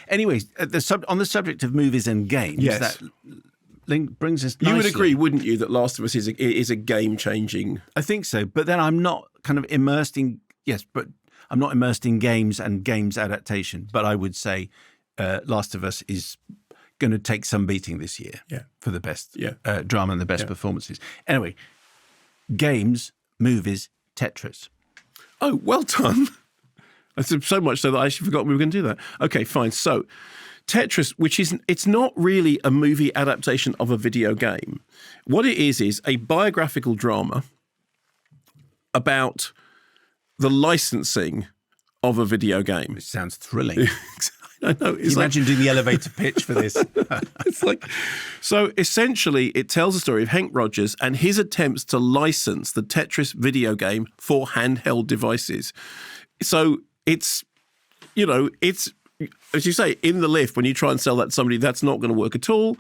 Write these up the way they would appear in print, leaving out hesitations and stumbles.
Anyways, on the subject of movies and games, Yes. that brings us nicely. You would agree, wouldn't you, that Last of Us is a game-changing... I think so, but then I'm not kind of immersed in... Yes, but I'm not immersed in games and games adaptation. But I would say Last of Us is going to take some beating this year for the best drama and the best performances. Anyway, games, movies, Tetris. Oh, well done. I said so much so that I actually forgot we were going to do that. Okay, fine. So Tetris, it's not really a movie adaptation of a video game. What it is a biographical drama about the licensing of a video game. It sounds thrilling. I know. Imagine doing the elevator pitch for this. It's like, so essentially it tells the story of Henk Rogers and his attempts to license the Tetris video game for handheld devices. So it's, as you say, in the lift, when you try and sell that to somebody, that's not going to work at all.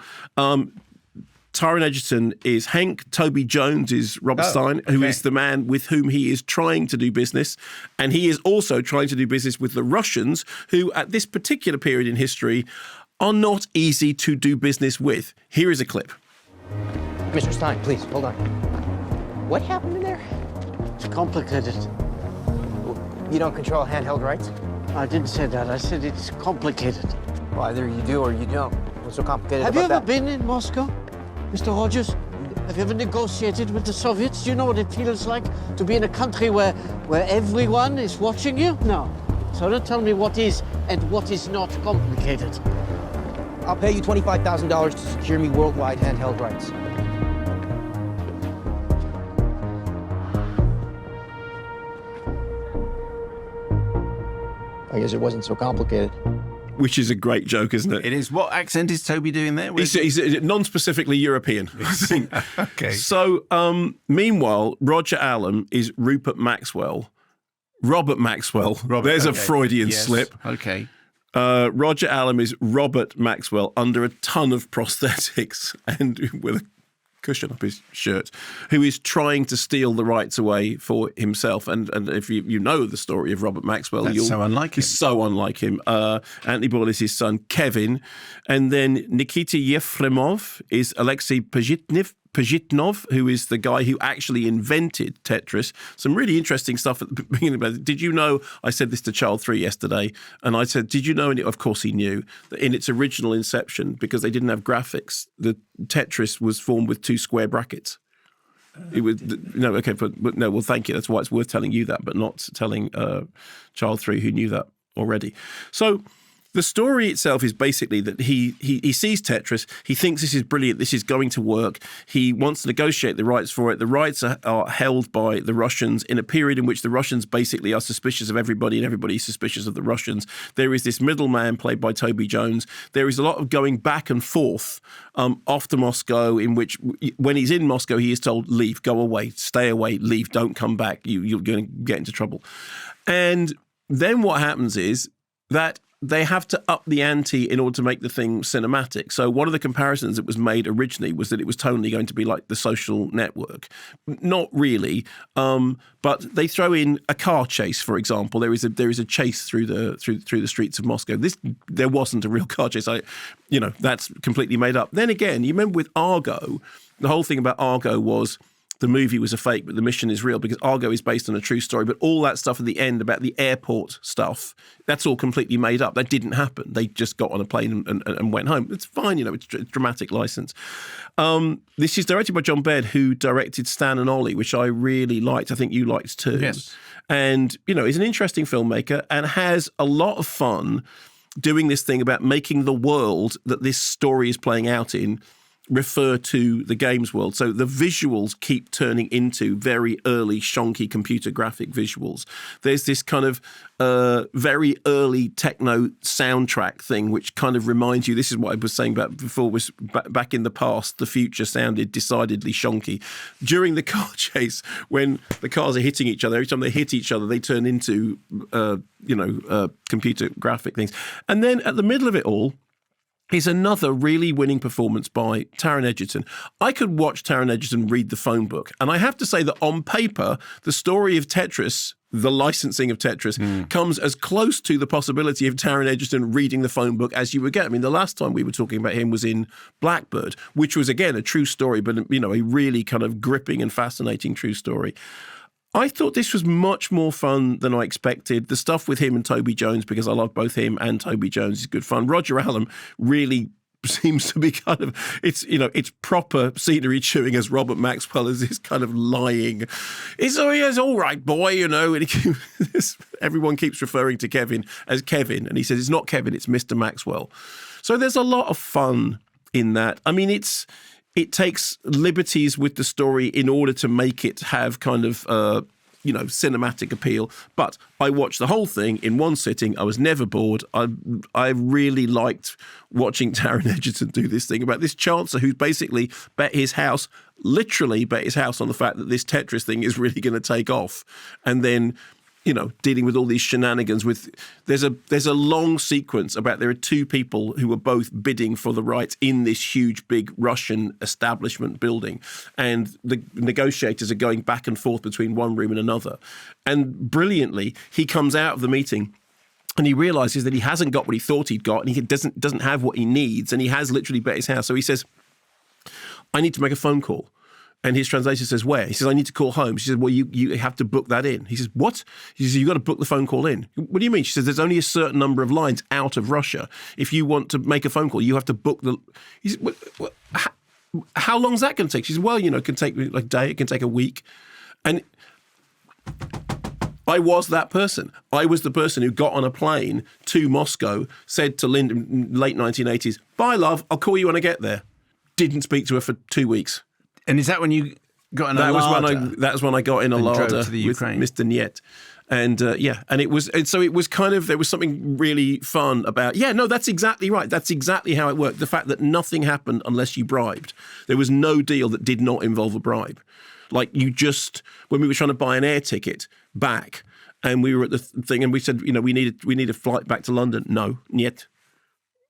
Taron Egerton is Henk. Toby Jones is Robert Stein, who is the man with whom he is trying to do business. And he is also trying to do business with the Russians, who at this particular period in history are not easy to do business with. Here is a clip. Mr. Stein, please, hold on. What happened in there? It's complicated. You don't control handheld rights? I didn't say that. I said it's complicated. Well, either you do or you don't. What's so complicated Have you about ever been in Moscow, Mr. Rogers? Have you ever negotiated with the Soviets? Do you know what it feels like to be in a country where everyone is watching you? No. So don't tell me what is and what is not complicated. I'll pay you $25,000 to secure me worldwide handheld rights. I guess it wasn't so complicated. Which is a great joke, isn't it? It is. What accent is Toby doing there? He's non-specifically European, I think. Okay. So, meanwhile, Roger Allam is Rupert Maxwell. Robert Maxwell. There's a Freudian slip. Okay. Roger Allam is Robert Maxwell under a ton of prosthetics and with a cushion up his shirt, who is trying to steal the rights away for himself. And if you know the story of Robert Maxwell, you'll so unlike him. So unlike him. Anthony Boyle is his son, Kevin. And then Nikita Yefremov is Alexey Pajitnov, who is the guy who actually invented Tetris. Some really interesting stuff at the beginning about it. Did you know, I said this to Child 3 yesterday, and I said, did you know, and of course he knew, that in its original inception, because they didn't have graphics, the Tetris was formed with 2 square brackets. It was, no, okay, but no, well, thank you. That's why it's worth telling you that, but not telling Child 3 who knew that already. So the story itself is basically that he sees Tetris. He thinks this is brilliant. This is going to work. He wants to negotiate the rights for it. The rights are held by the Russians in a period in which the Russians basically are suspicious of everybody and everybody's suspicious of the Russians. There is this middleman played by Toby Jones. There is a lot of going back and forth off to Moscow, in which when he's in Moscow, he is told, leave, go away, stay away, leave, don't come back. You're going to get into trouble. And then what happens is that they have to up the ante in order to make the thing cinematic. So one of the comparisons that was made originally was that it was tonally going to be like The Social Network. Not really, but they throw in a car chase, for example. There is a chase through the streets of Moscow. There wasn't a real car chase. That's completely made up. Then again, you remember with Argo, the whole thing about Argo was the movie was a fake, but the mission is real, because Argo is based on a true story. But all that stuff at the end about the airport stuff, that's all completely made up. That didn't happen. They just got on a plane and went home. It's fine, it's dramatic license. This is directed by John Baird, who directed Stan and Ollie, which I really liked. I think you liked too. Yes. And, he's an interesting filmmaker and has a lot of fun doing this thing about making the world that this story is playing out in refer to the games world. So the visuals keep turning into very early shonky computer graphic visuals. There's this kind of very early techno soundtrack thing, which kind of reminds you, this is what I was saying about before, was back in the past, the future sounded decidedly shonky. During the car chase, when the cars are hitting each other, every time they hit each other, they turn into, computer graphic things. And then at the middle of it all, is another really winning performance by Taron Egerton. I could watch Taron Egerton read the phone book, and I have to say that on paper, the story of Tetris the licensing of Tetris comes as close to the possibility of Taron Egerton reading the phone book as you would get. I mean, the last time we were talking about him was in Blackbird, which was, again, a true story, but, a really kind of gripping and fascinating true story. I thought this was much more fun than I expected. The stuff with him and Toby Jones, because I love both him and Toby Jones, is good fun. Roger Allam really seems to be kind of, it's proper scenery chewing as Robert Maxwell is this kind of lying. It's all right, boy, and everyone keeps referring to Kevin as Kevin, and he says it's not Kevin, it's Mr. Maxwell. So there's a lot of fun in that. I mean, it takes liberties with the story in order to make it have kind of cinematic appeal. But I watched the whole thing in one sitting. I was never bored. I really liked watching Taron Egerton do this thing about this Chancellor who's basically literally bet his house on the fact that this Tetris thing is really going to take off. And then, dealing with all these shenanigans with, there's a long sequence about there are two people who are both bidding for the rights in this huge, big Russian establishment building. And the negotiators are going back and forth between one room and another. And brilliantly, he comes out of the meeting and he realizes that he hasn't got what he thought he'd got and he doesn't have what he needs. And he has literally bet his house. So he says, I need to make a phone call. And his translator says, where? He says, I need to call home. She says, well, you have to book that in. He says, what? She says, you've got to book the phone call in. What do you mean? She says, there's only a certain number of lines out of Russia. If you want to make a phone call, you have to book the... He says, how long is that going to take? She says, well, it can take like a day, it can take a week. And I was that person. I was the person who got on a plane to Moscow, said to Linda, late 1980s, bye, love, I'll call you when I get there. Didn't speak to her for 2 weeks. And is that when you got in a larder? That was when I got in a larder to the Ukraine with Mr. Niet. And so it was kind of, there was something really fun about, that's exactly right. That's exactly how it worked. The fact that nothing happened unless you bribed. There was no deal that did not involve a bribe. Like when we were trying to buy an air ticket back and we were at the thing and we said, we need a flight back to London. No, Niet.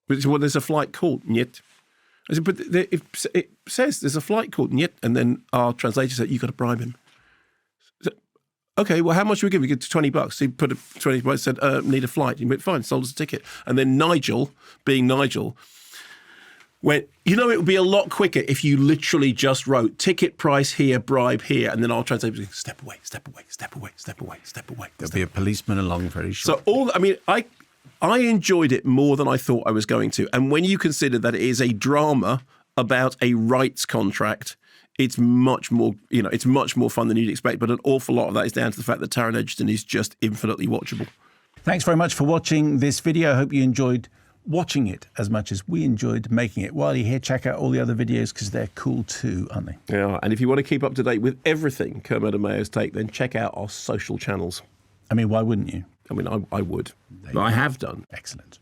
Well, there's a flight called Niet. I said, but it says there's a flight called Niet, and then our translator said, you've got to bribe him. Said, okay, well, how much do we give? We give $20. So he put $20, said, need a flight. He went, fine, sold us a ticket. And then Nigel, being Nigel, went, it would be a lot quicker if you literally just wrote ticket price here, bribe here, and then our translator was step away, step away, step away, step away, step away. There'll be a policeman along very short. So I enjoyed it more than I thought I was going to. And when you consider that it is a drama about a rights contract, it's much more, it's much more fun than you'd expect. But an awful lot of that is down to the fact that Taron Egerton is just infinitely watchable. Thanks very much for watching this video. I hope you enjoyed watching it as much as we enjoyed making it. While you're here, check out all the other videos because they're cool too, aren't they? Yeah, and if you want to keep up to date with everything Kermode and Mayo's take, then check out our social channels. I mean, why wouldn't you? I mean, I would. I have done. Excellent.